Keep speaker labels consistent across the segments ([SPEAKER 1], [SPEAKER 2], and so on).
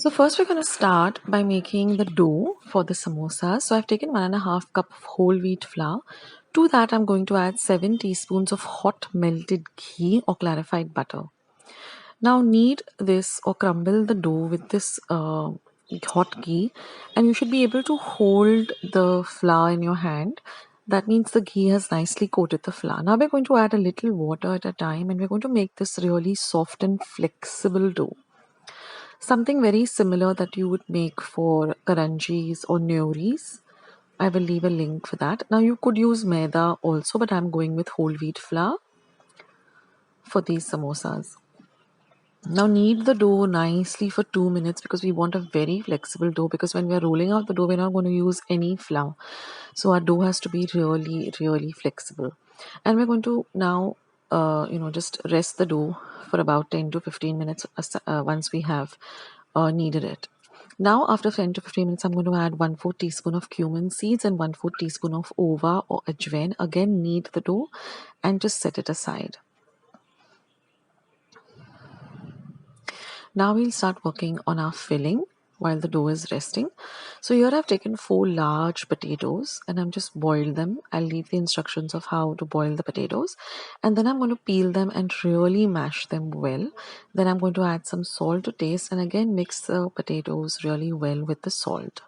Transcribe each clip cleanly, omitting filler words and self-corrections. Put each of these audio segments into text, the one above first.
[SPEAKER 1] So first we're going to start by making the dough for the samosa. So I've taken 1.5 cup of whole wheat flour. To that I'm going to add 7 teaspoons of hot melted ghee or clarified butter. Now knead this or crumble the dough with this hot ghee, and you should be able to hold the flour in your hand. That means the ghee has nicely coated the flour. Now we're going to add a little water at a time, and we're going to make this really soft and flexible dough. Something very similar that you would make for karanjis or nyoris. I will leave a link for that. Now you could use maida also, but I'm going with whole wheat flour for these samosas. Now knead the dough nicely for 2 minutes because we want a very flexible dough, because when we're rolling out the dough, we're not going to use any flour. So our dough has to be really, really flexible. And we're going to now, just rest the dough for about 10 to 15 minutes once we have kneaded it. Now after 10 to 15 minutes, I'm going to add 1/4 teaspoon of cumin seeds and 1/4 teaspoon of ova or ajwain. Again, knead the dough and just set it aside. Now we'll start working on our filling while the dough is resting. So here I've taken 4 large potatoes and I'm just boiled them. I'll leave the instructions of how to boil the potatoes, and then I'm going to peel them and really mash them well. Then I'm going to add some salt to taste and again mix the potatoes really well with the salt.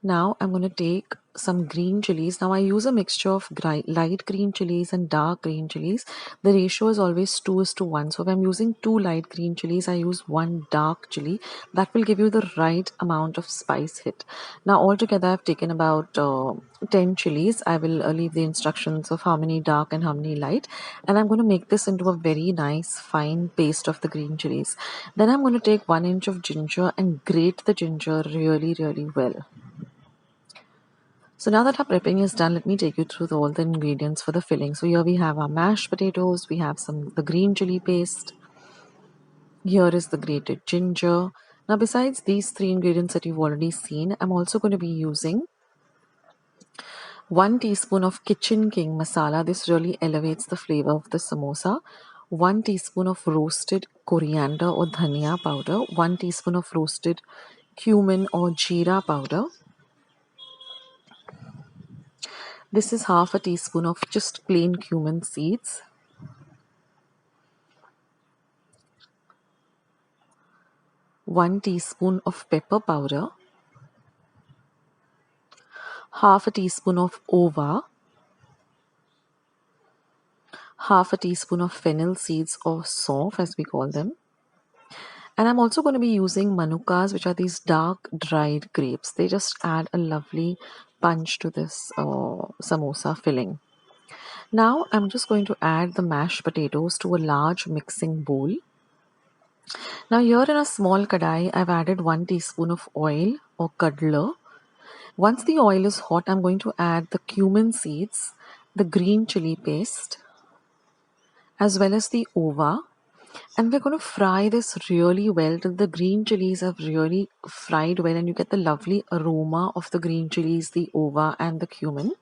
[SPEAKER 1] Now I'm going to take some green chilies. Now I use a mixture of light green chilies and dark green chilies. The ratio is always 2:1. So if I'm using 2 light green chilies, I use 1 dark chili. That will give you the right amount of spice hit. Now altogether I've taken about 10 chilies. I will leave the instructions of how many dark and how many light. And I'm going to make this into a very nice fine paste of the green chilies. Then I'm going to take 1 inch of ginger and grate the ginger really, really well. So now that our prepping is done, let me take you through all the ingredients for the filling. So here we have our mashed potatoes, we have the green chili paste. Here is the grated ginger. Now besides these 3 ingredients that you've already seen, I'm also going to be using 1 teaspoon of Kitchen King masala. This really elevates the flavor of the samosa. 1 teaspoon of roasted coriander or dhania powder. 1 teaspoon of roasted cumin or jeera powder. This is half a teaspoon of just plain cumin seeds. 1 teaspoon of pepper powder. Half a teaspoon of ova. Half a teaspoon of fennel seeds or saunf as we call them. And I'm also going to be using manukas, which are these dark dried grapes. They just add a lovely punch to this samosa filling. Now I'm just going to add the mashed potatoes to a large mixing bowl. Now here in a small kadai, I've added 1 teaspoon of oil or curdler. Once the oil is hot, I'm going to add the cumin seeds, the green chili paste, as well as the ova. And we're going to fry this really well till the green chilies have really fried well and you get the lovely aroma of the green chilies, the ova and the cumin.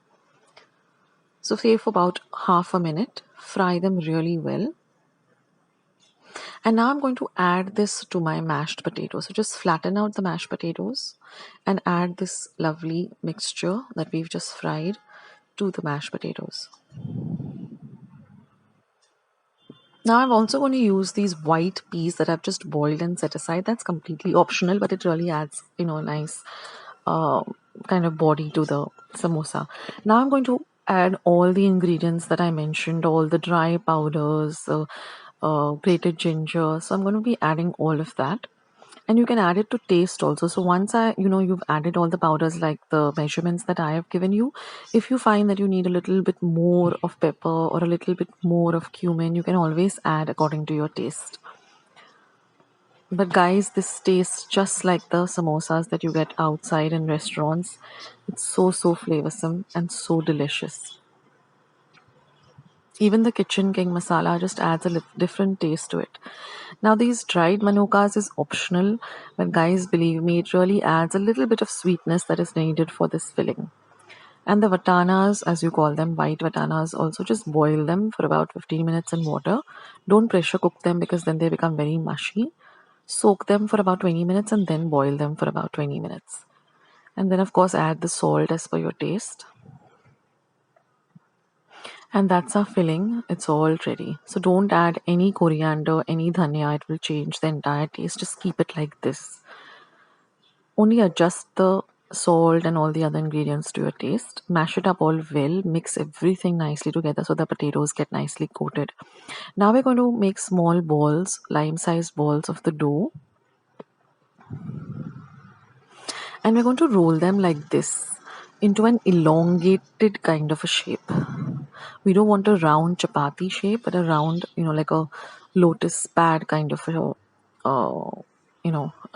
[SPEAKER 1] So say for about half a minute, fry them really well. And now I'm going to add this to my mashed potatoes. So just flatten out the mashed potatoes and add this lovely mixture that we've just fried to the mashed potatoes. Now I'm also going to use these white peas that I've just boiled and set aside. That's completely optional, but it really adds, nice kind of body to the samosa. Now I'm going to add all the ingredients that I mentioned, all the dry powders, grated ginger. So I'm going to be adding all of that. And you can add it to taste also. So once you've added all the powders, like the measurements that I have given you, if you find that you need a little bit more of pepper or a little bit more of cumin, you can always add according to your taste. But guys, this tastes just like the samosas that you get outside in restaurants. It's so flavorsome and so delicious. Even the Kitchen King masala just adds a different taste to it. Now these dried manukas is optional, but guys, believe me, it really adds a little bit of sweetness that is needed for this filling. And the vatanas, as you call them, white vatanas, also just boil them for about 15 minutes in water. Don't pressure cook them because then they become very mushy. Soak them for about 20 minutes and then boil them for about 20 minutes. And then of course add the salt as per your taste. And that's our filling. It's all ready. So don't add any coriander, any dhania. It will change the entire taste. Just keep it like this. Only adjust the salt and all the other ingredients to your taste. Mash it up all well. Mix everything nicely together so the potatoes get nicely coated. Now we're going to make small balls, lime-sized balls of the dough. And we're going to roll them like this into an elongated kind of a shape. We don't want a round chapati shape, but a round, like a lotus pad kind of a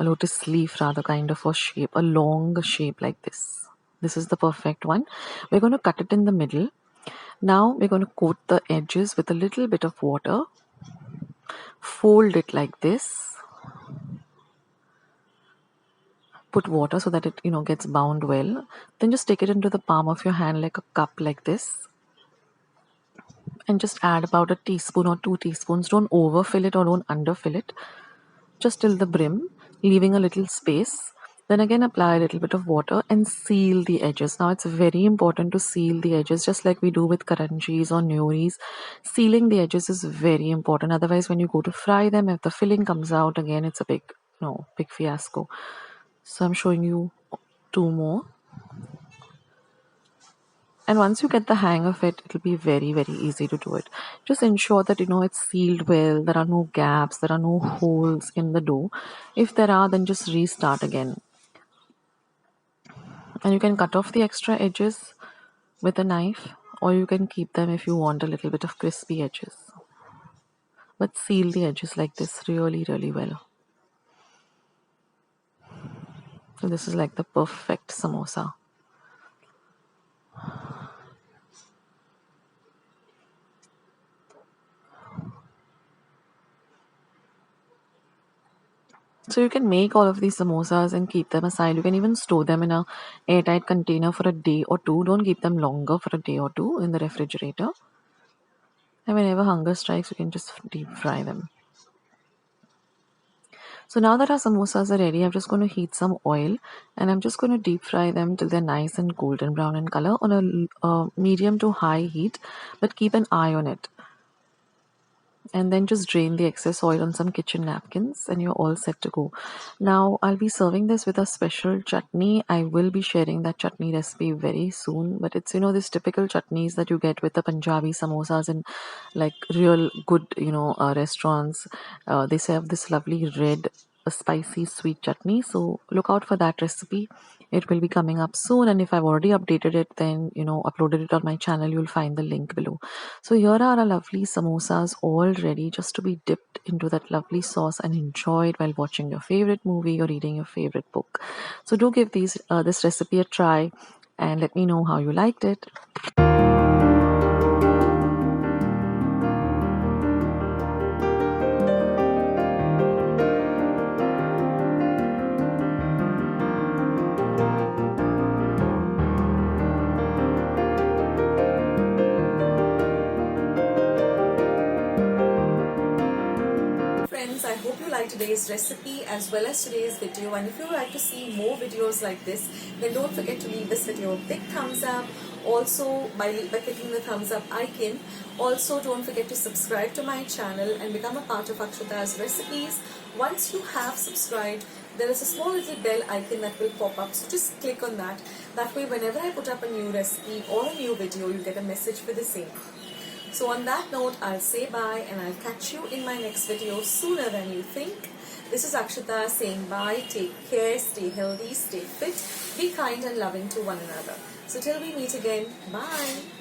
[SPEAKER 1] lotus leaf rather kind of a shape, a long shape like this. This is the perfect one. We're going to cut it in the middle. Now we're going to coat the edges with a little bit of water. Fold it like this. Put water so that it gets bound well. Then just take it into the palm of your hand like a cup like this. And just add about a teaspoon or 2 teaspoons. Don't overfill it or don't underfill it. Just till the brim, leaving a little space. Then again apply a little bit of water and seal the edges. Now it's very important to seal the edges just like we do with karanjis or nyoris. Sealing the edges is very important. Otherwise when you go to fry them, if the filling comes out again, it's a big fiasco. So I'm showing you 2 more. And once you get the hang of it, it'll be very, very easy to do it. Just ensure that it's sealed well, there are no gaps, there are no holes in the dough. If there are, then just restart again. And you can cut off the extra edges with a knife, or you can keep them if you want a little bit of crispy edges. But seal the edges like this really, really well. So this is like the perfect samosa. So you can make all of these samosas and keep them aside. You can even store them in a airtight container for a day or two. Don't keep them longer for a day or two in the refrigerator. And whenever hunger strikes, you can just deep fry them. So now that our samosas are ready, I'm just going to heat some oil and I'm just going to deep fry them till they're nice and golden brown in color on a medium to high heat, but keep an eye on it. And then just drain the excess oil on some kitchen napkins and you're all set to go. Now I'll be serving this with a special chutney. I will be sharing that chutney recipe very soon, but it's this typical chutneys that you get with the Punjabi samosas in like real good restaurants. They serve this lovely red spicy sweet chutney, so look out for that recipe. It will be coming up soon, and if I've already updated it, then uploaded it on my channel, you'll find the link below. So here are our lovely samosas all ready just to be dipped into that lovely sauce and enjoyed while watching your favorite movie or reading your favorite book. So do give this recipe a try and let me know how you liked it. Friends, I hope you liked today's recipe as well as today's video, and if you would like to see more videos like this, then don't forget to leave this video a big thumbs up. Also by clicking the thumbs up icon. Also don't forget to subscribe to my channel and become a part of Akshata's Recipes. Once you have subscribed, there is a small little bell icon that will pop up, so just click on that. That way whenever I put up a new recipe or a new video, you get a message for the same. So on that note, I'll say bye and I'll catch you in my next video sooner than you think. This is Akshata saying bye, take care, stay healthy, stay fit, be kind and loving to one another. So till we meet again, bye.